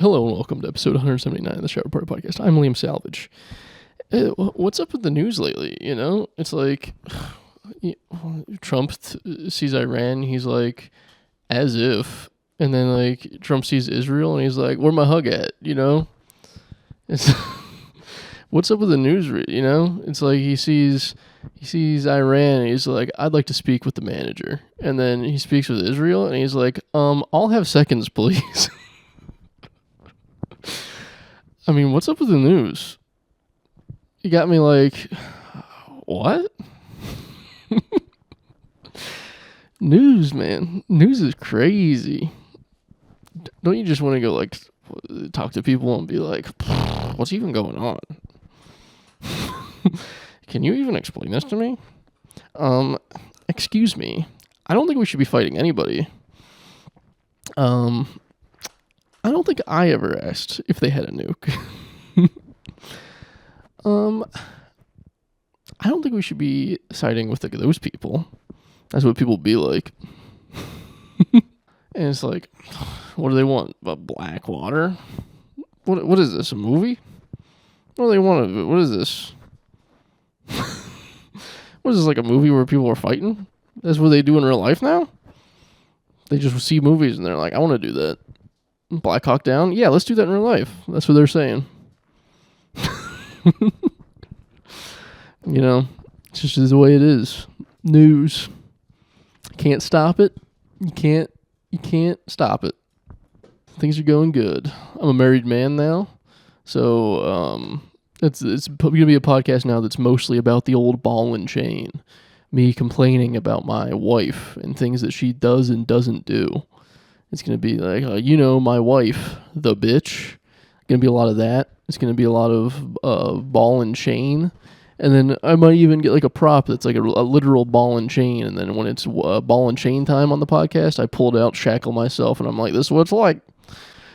Hello and welcome to episode 179 of the Shower Party Podcast. I'm Liam Salvage. What's up with the news lately? You know, it's like Trump sees Iran, he's like, as if, and then like Trump sees Israel, and he's like, where my hug at? You know, it's what's up with the news? You know, it's like he sees Iran, and he's like, I'd like to speak with the manager, and then he speaks with Israel, and he's like, I'll have seconds, please. I mean, what's up with the news? You got me like, what? News, man. News is crazy. Don't you just want to go, like, talk to people and be like, what's even going on? Can you even explain this to me? Excuse me. I don't think we should be fighting anybody. I don't think I ever asked if they had a nuke. I don't think we should be siding with like those people. That's what people be like. And it's like, what do they want? Black water? What is this? A movie? What do they want? What is this? What is this, like a movie where people are fighting? That's what they do in real life now? They just see movies and they're like, I want to do that. Black Hawk Down? Yeah, let's do that in real life. That's what they're saying. You know, it's just the way it is. News. Can't stop it. You can't stop it. Things are going good. I'm a married man now. So, it's going to be a podcast now that's mostly about the old ball and chain. Me complaining about my wife and things that she does and doesn't do. It's going to be like, my wife, the bitch. Going to be a lot of that. It's going to be a lot of ball and chain. And then I might even get like a prop that's like a literal ball and chain. And then when it's ball and chain time on the podcast, I pull it out, shackle myself, and I'm like, this is what it's like.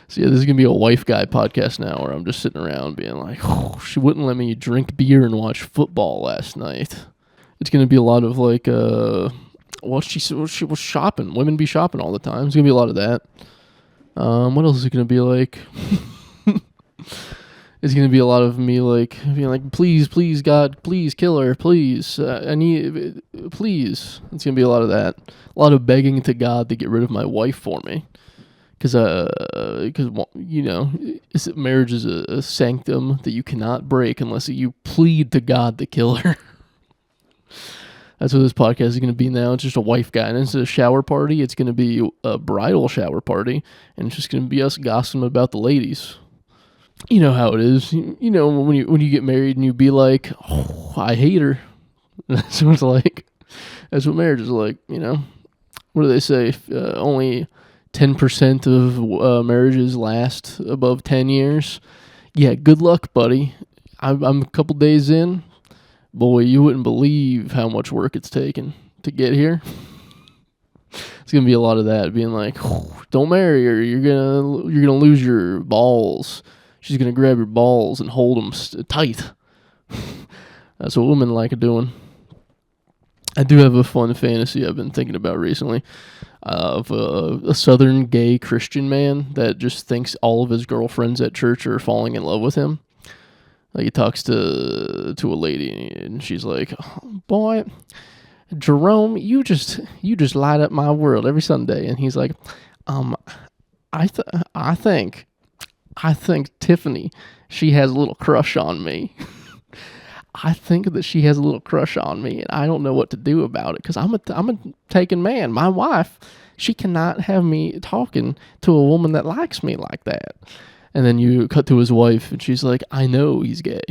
So yeah, this is going to be a wife guy podcast now where I'm just sitting around being like, she wouldn't let me drink beer and watch football last night. It's going to be a lot of like, she was shopping. Women be shopping all the time. It's going to be a lot of that. What else is it going to be like? It's going to be a lot of me like being like, please, God, please kill her, please. Please. It's going to be a lot of that. A lot of begging to God to get rid of my wife for me. Because marriage is a sanctum that you cannot break unless you plead to God to kill her. That's what this podcast is going to be now. It's just a wife guy. And instead of a shower party, it's going to be a bridal shower party. And it's just going to be us gossiping about the ladies. You know how it is. You know when you get married and you be like, oh, I hate her. That's what it's like. That's what marriage is like, you know. What do they say? Only 10% of marriages last above 10 years. Yeah, good luck, buddy. I'm a couple days in. Boy, you wouldn't believe how much work it's taken to get here. It's gonna be a lot of that, being like, don't marry her. You're gonna lose your balls. She's gonna grab your balls and hold them tight. That's what women like doing. I do have a fun fantasy I've been thinking about recently of a southern gay Christian man that just thinks all of his girlfriends at church are falling in love with him. Like he talks to a lady and she's like, oh, boy, Jerome, you just light up my world every Sunday. And he's like, I think Tiffany, she has a little crush on me. I think that she has a little crush on me, and I don't know what to do about it because I'm a taken man. My wife, she cannot have me talking to a woman that likes me like that. And then you cut to his wife, and she's like, I know he's gay.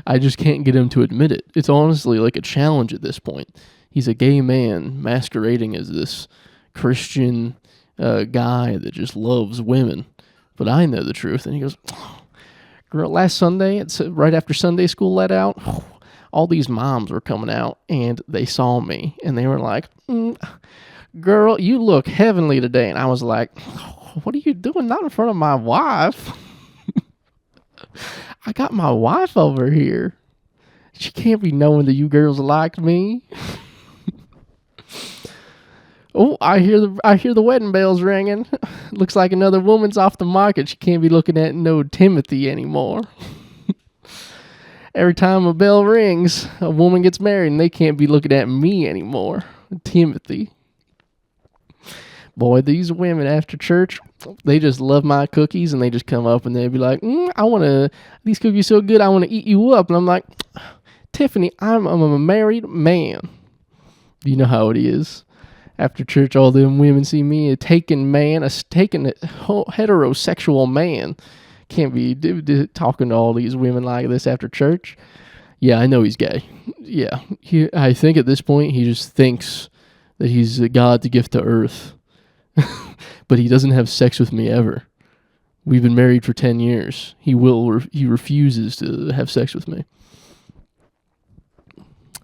I just can't get him to admit it. It's honestly like a challenge at this point. He's a gay man masquerading as this Christian guy that just loves women. But I know the truth. And he goes, girl, last Sunday, it's right after Sunday school let out, all these moms were coming out, and they saw me, and they were like, girl, you look heavenly today. And I was like, what are you doing? Not in front of my wife. I got my wife over here. She can't be knowing that you girls like me. Oh, I hear the wedding bells ringing. Looks like another woman's off the market. She can't be looking at no Timothy anymore. Every time a bell rings, a woman gets married, and they can't be looking at me anymore. Timothy. Boy, these women after church, they just love my cookies, and they just come up and they be like, these cookies so good, I want to eat you up. And I'm like, Tiffany, I'm a married man. You know how it is. After church, all them women see me a taken heterosexual man. Can't be talking to all these women like this after church. Yeah, I know he's gay. Yeah, I think at this point he just thinks that he's a God to gift to earth. But he doesn't have sex with me ever. We've been married for 10 years. He refuses to have sex with me.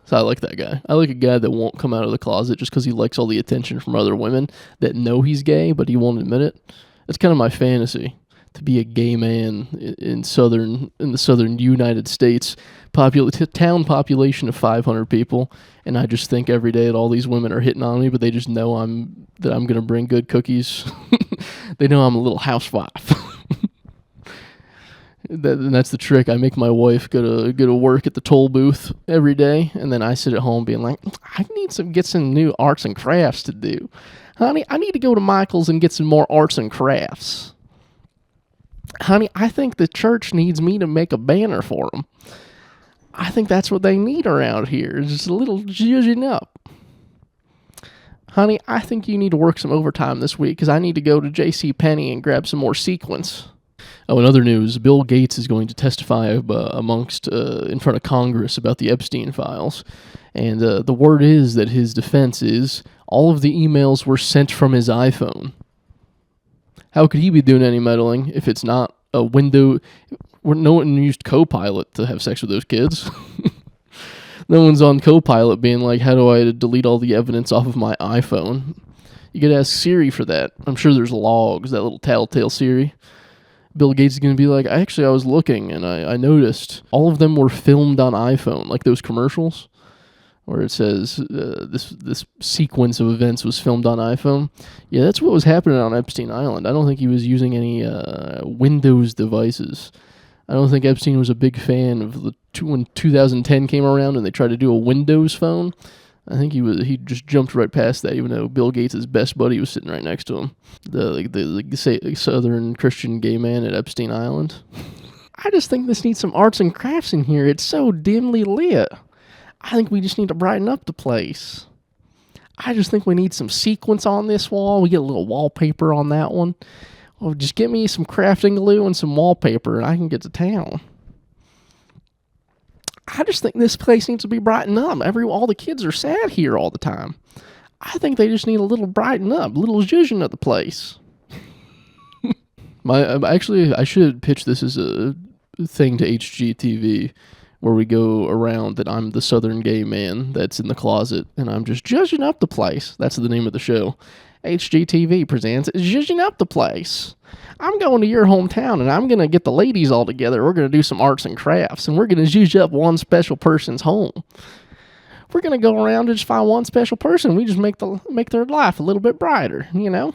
So I like that guy. I like a guy that won't come out of the closet just because he likes all the attention from other women that know he's gay, but he won't admit it. That's kind of my fantasy, to be a gay man in the southern United States, town population of 500 people, and I just think every day that all these women are hitting on me, but they just know that I'm gonna bring good cookies. They know I'm a little housewife. That's the trick. I make my wife go to work at the toll booth every day, and then I sit at home being like, I need to get some new arts and crafts to do. Honey, I need to go to Michael's and get some more arts and crafts. Honey, I think the church needs me to make a banner for them. I think that's what they need around here, just a little zhuzhing up. Honey, I think you need to work some overtime this week because I need to go to JCPenney and grab some more sequins. Oh, in other news, Bill Gates is going to testify in front of Congress about the Epstein files. And the word is that his defense is all of the emails were sent from his iPhone. How could he be doing any meddling if it's not a window? No one used Copilot to have sex with those kids. No one's on Copilot being like, how do I delete all the evidence off of my iPhone? You could ask Siri for that. I'm sure there's logs, that little telltale Siri. Bill Gates is going to be like, I was looking and I noticed all of them were filmed on iPhone, like those commercials where it says this sequence of events was filmed on iPhone. Yeah, that's what was happening on Epstein Island. I don't think he was using any Windows devices. I don't think Epstein was a big fan of when 2010 came around and they tried to do a Windows phone. I think he just jumped right past that, even though Bill Gates' best buddy was sitting right next to him. The Southern Christian gay man at Epstein Island. I just think this needs some arts and crafts in here. It's so dimly lit. I think we just need to brighten up the place. I just think we need some sequins on this wall. We get a little wallpaper on that one. Oh, just get me some crafting glue and some wallpaper and I can get to town. I just think this place needs to be brightened up. All the kids are sad here all the time. I think they just need a little brighten up, a little zhuzhing of the place. I should pitch this as a thing to HGTV, where we go around that I'm the southern gay man that's in the closet, and I'm just zhuzhing up the place. That's the name of the show. HGTV presents Zhuzhing Up the Place. I'm going to your hometown and I'm going to get the ladies all together. We're going to do some arts and crafts and we're going to zhuzh up one special person's home. We're going to go around and just find one special person. We just make their life a little bit brighter, you know?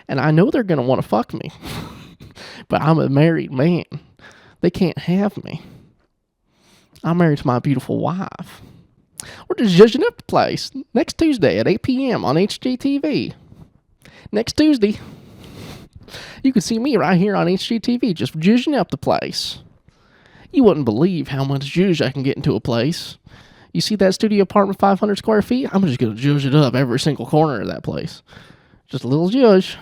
And I know they're going to want to fuck me. But I'm a married man. They can't have me. I'm married to my beautiful wife. We're just zhuzhing up the place next Tuesday at 8 p.m. on HGTV. Next Tuesday, you can see me right here on HGTV just zhuzhing up the place. You wouldn't believe how much zhuzh I can get into a place. You see that studio apartment, 500 square feet? I'm just going to zhuzh it up every single corner of that place. Just a little zhuzh.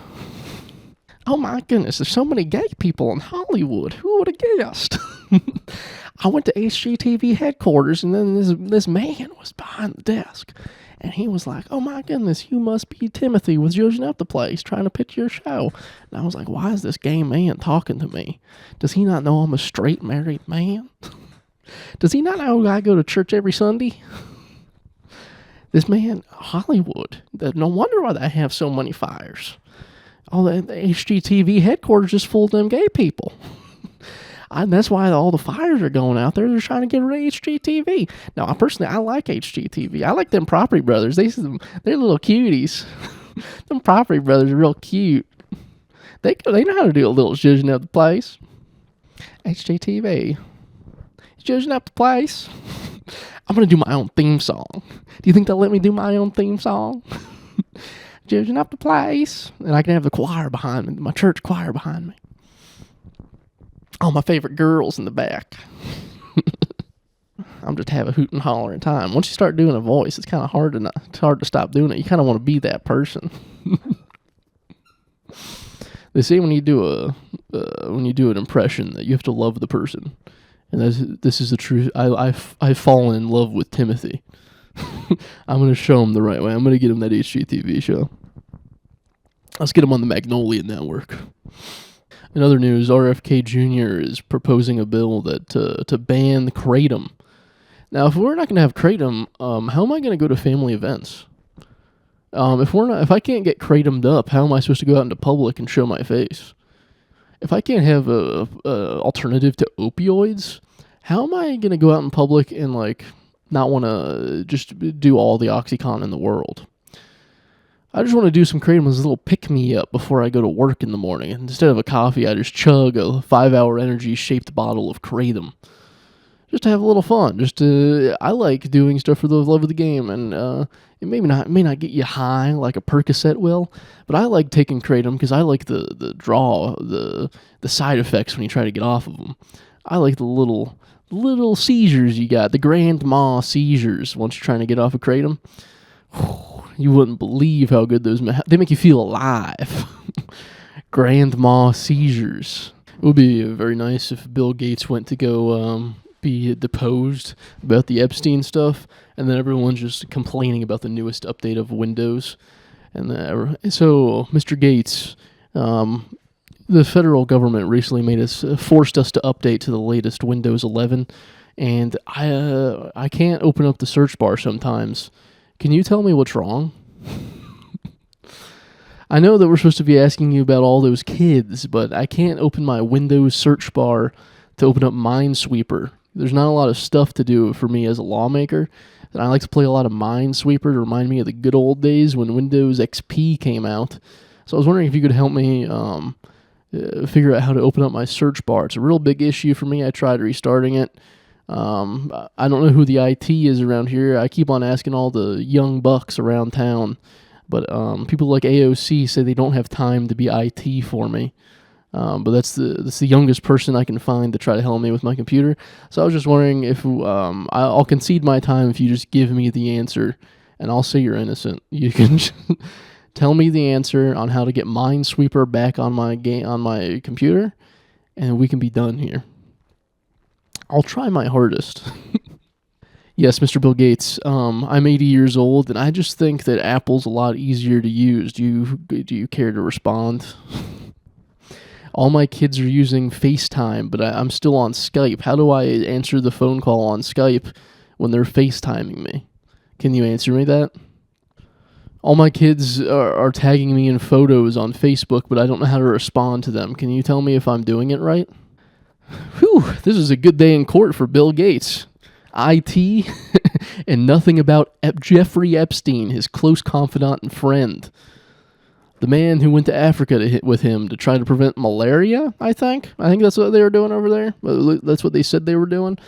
Oh my goodness, there's so many gay people in Hollywood. Who would have guessed? I went to HGTV headquarters, and then this man was behind the desk. And he was like, oh my goodness, you must be Timothy with Zhuzhing Up the Place, trying to pitch your show. And I was like, why is this gay man talking to me? Does he not know I'm a straight married man? Does he not know I go to church every Sunday? This man, Hollywood, no wonder why they have so many fires. All the HGTV headquarters is full of them gay people. And that's why all the fires are going out there. They're trying to get rid of HGTV. Now, I like HGTV. I like them Property Brothers. They're little cuties. Them Property Brothers are real cute. They know how to do a little zhuzhing up the place. HGTV. Zhuzhing up the place. I'm going to do my own theme song. Do you think they'll let me do my own theme song? Zhuzhing up the place. And I can have the choir behind me, my church choir behind me. All my favorite girls in the back. I'm just having a hoot and hollering time. Once you start doing a voice, it's kind of hard to stop doing it. You kind of want to be that person. They say when you do an impression that you have to love the person, and this is the truth. I've fallen in love with Timothy. I'm gonna show him the right way. I'm gonna get him that HGTV show. Let's get him on the Magnolia Network. In other news, RFK Jr. is proposing a bill that to ban kratom. Now, if we're not going to have kratom, how am I going to go to family events? If I can't get kratomed up, how am I supposed to go out into public and show my face? If I can't have a alternative to opioids, how am I going to go out in public and not want to just do all the OxyContin in the world? I just want to do some kratom as a little pick-me-up before I go to work in the morning. Instead of a coffee, I just chug a 5-hour energy-shaped bottle of kratom. Just to have a little fun. I like doing stuff for the love of the game, and it may not get you high like a Percocet will, but I like taking kratom because I like the draw, the side effects when you try to get off of them. I like the little seizures you got, the grand mal seizures once you're trying to get off of kratom. You wouldn't believe how good they make you feel alive. Grand mal seizures. It would be very nice if Bill Gates went to go be deposed about the Epstein stuff, and then everyone's just complaining about the newest update of Windows. And so, Mr. Gates, the federal government recently forced us to update to the latest Windows 11, and I can't open up the search bar sometimes. Can you tell me what's wrong? I know that we're supposed to be asking you about all those kids, but I can't open my Windows search bar to open up Minesweeper. There's not a lot of stuff to do for me as a lawmaker, and I like to play a lot of Minesweeper to remind me of the good old days when Windows XP came out. So I was wondering if you could help me figure out how to open up my search bar. It's a real big issue for me. I tried restarting it. I don't know who the IT is around here. I keep on asking all the young bucks around town, but people like AOC say they don't have time to be IT for me. But that's the youngest person I can find to try to help me with my computer. So I was just wondering if I'll concede my time if you just give me the answer, and I'll say you're innocent. You can tell me the answer on how to get Minesweeper back on my computer, and we can be done here. I'll try my hardest. Yes, Mr. Bill Gates, I'm 80 years old, and I just think that Apple's a lot easier to use. Do you care to respond? All my kids are using FaceTime, but I'm still on Skype. How do I answer the phone call on Skype when they're FaceTiming me? Can you answer me that? All my kids are tagging me in photos on Facebook, but I don't know how to respond to them. Can you tell me if I'm doing it right? Whew, this is a good day in court for Bill Gates. IT and nothing about Jeffrey Epstein, his close confidant and friend. The man who went to Africa with him to try to prevent malaria, I think that's what they were doing over there. That's what they said they were doing.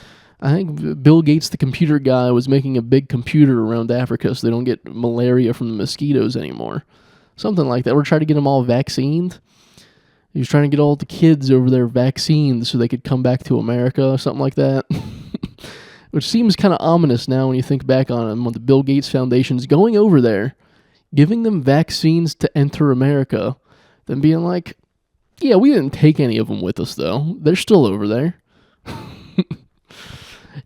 I think Bill Gates, the computer guy, was making a big computer around Africa so they don't get malaria from the mosquitoes anymore. Something like that. We're trying to get them all vaccinated. He was trying to get all the kids over there vaccinated so they could come back to America or something like that. Which seems kind of ominous now when you think back on it, when the Bill Gates Foundation's going over there, giving them vaccines to enter America, then being like, yeah, we didn't take any of them with us, though. They're still over there.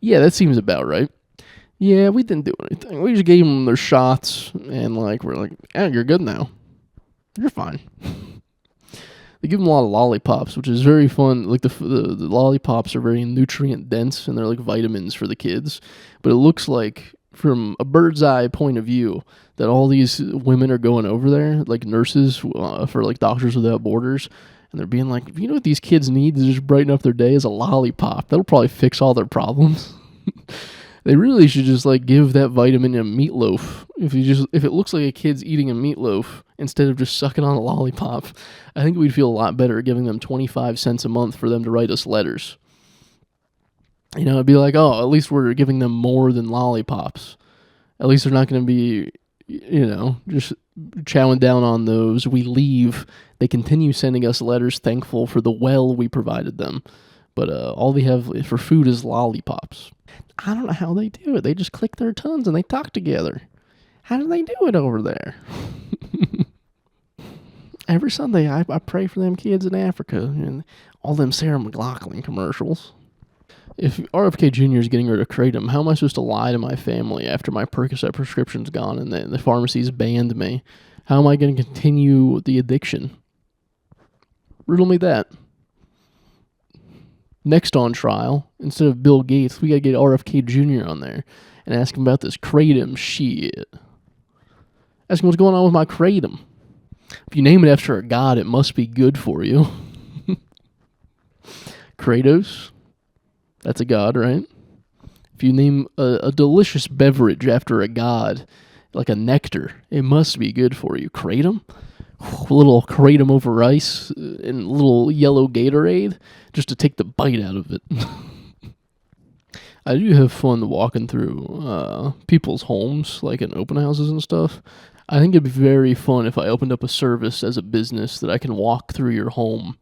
Yeah, that seems about right. Yeah, we didn't do anything. We just gave them their shots, and we're like, you're good now. You're fine. They give them a lot of lollipops, which is very fun. The lollipops are very nutrient dense, and they're like vitamins for the kids. But it looks like, from a bird's eye point of view, that all these women are going over there, like nurses for Doctors Without Borders, And they're being like, you know what these kids need to just brighten up their day is a lollipop. That'll probably fix all their problems. They really should just like give that vitamin a meatloaf. If it looks like a kid's eating a meatloaf instead of just sucking on a lollipop, I think we'd feel a lot better giving them 25 cents a month for them to write us letters. You know, it'd be like, oh, at least we're giving them more than lollipops. At least they're not going to be, you know, just chowing down on those. We leave. They continue sending us letters thankful for the well we provided them. But all they have for food is lollipops. I don't know how they do it. They just click their tongues and they talk together. How do they do it over there? Every Sunday, I pray for them kids in Africa and all them Sarah McLachlan commercials. If RFK Jr. is getting rid of Kratom, how am I supposed to lie to my family after my Percocet prescription's gone and the pharmacy's banned me? How am I going to continue the addiction? Riddle me that. Next on trial, instead of Bill Gates, we got to get RFK Jr. on there and ask him about this Kratom shit. Ask him what's going on with my Kratom. If you name it after a god, it must be good for you. Kratos, that's a god, right? If you name a delicious beverage after a god, like a nectar, it must be good for you. Kratom? A little Kratom over ice and a little yellow Gatorade just to take the bite out of it. I do have fun walking through people's homes, like in open houses and stuff. I think it'd be very fun if I opened up a service as a business that I can walk through your home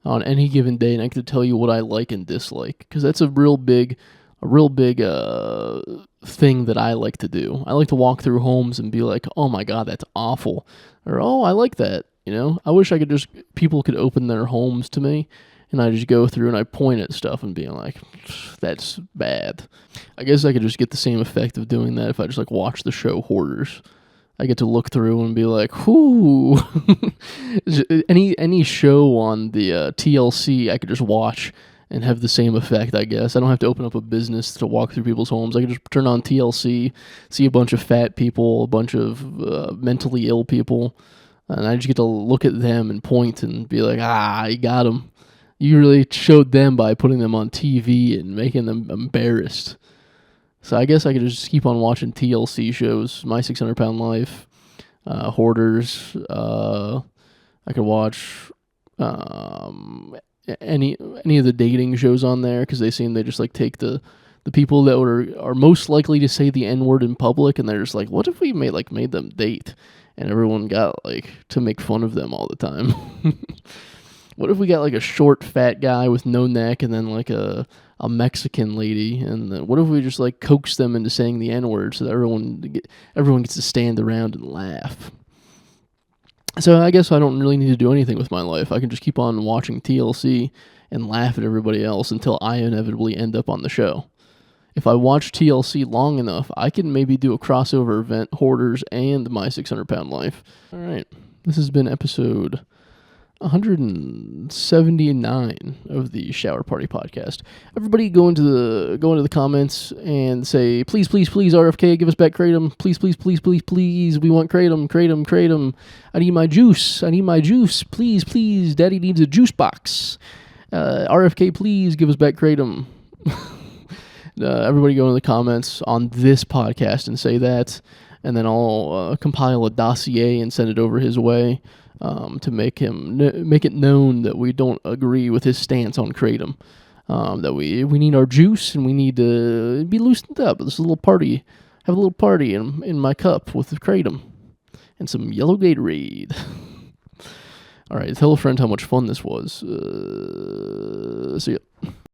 on any given day and I could tell you what I like and dislike. Because that's a real big thing that I like to do. I like to walk through homes and be like, oh my God, that's awful. Or, oh, I like that. You know, I wish people could open their homes to me and I just go through and I point at stuff and being like, that's bad. I guess I could just get the same effect of doing that if I just like watch the show Hoarders. I get to look through and be like, whoo. any show on the TLC I could just watch and have the same effect, I guess. I don't have to open up a business to walk through people's homes. I can just turn on TLC, see a bunch of fat people, a bunch of mentally ill people, and I just get to look at them and point and be like, you got them. You really showed them by putting them on TV and making them embarrassed. So I guess I could just keep on watching TLC shows, My 600 Pound Life, Hoarders. I could watch any of the dating shows on there because they just like take the people that are most likely to say the N-word in public, and they're just like, what if we made them date, and everyone got like to make fun of them all the time. What if we got like a short fat guy with no neck and then like a Mexican lady, and what if we just like coax them into saying the N-word so that everyone gets to stand around and laugh? So I guess I don't really need to do anything with my life. I can just keep on watching TLC and laugh at everybody else until I inevitably end up on the show. If I watch TLC long enough, I can maybe do a crossover event, Hoarders and My 600 Pound Life. All right, this has been episode 179 of the Shower Party Podcast. Everybody go into the comments and say, please, please, please, RFK, give us back Kratom. Please, please, please, please, please. We want Kratom, Kratom, Kratom. I need my juice. Please, please. Daddy needs a juice box. RFK, please give us back Kratom. Everybody go into the comments on this podcast and say that, and then I'll compile a dossier and send it over his way. To make it known that we don't agree with his stance on Kratom, that we need our juice and we need to be loosened up. This is a little party. Have a little party in my cup with the Kratom and some yellow Gatorade. All right, tell a friend how much fun this was. See ya.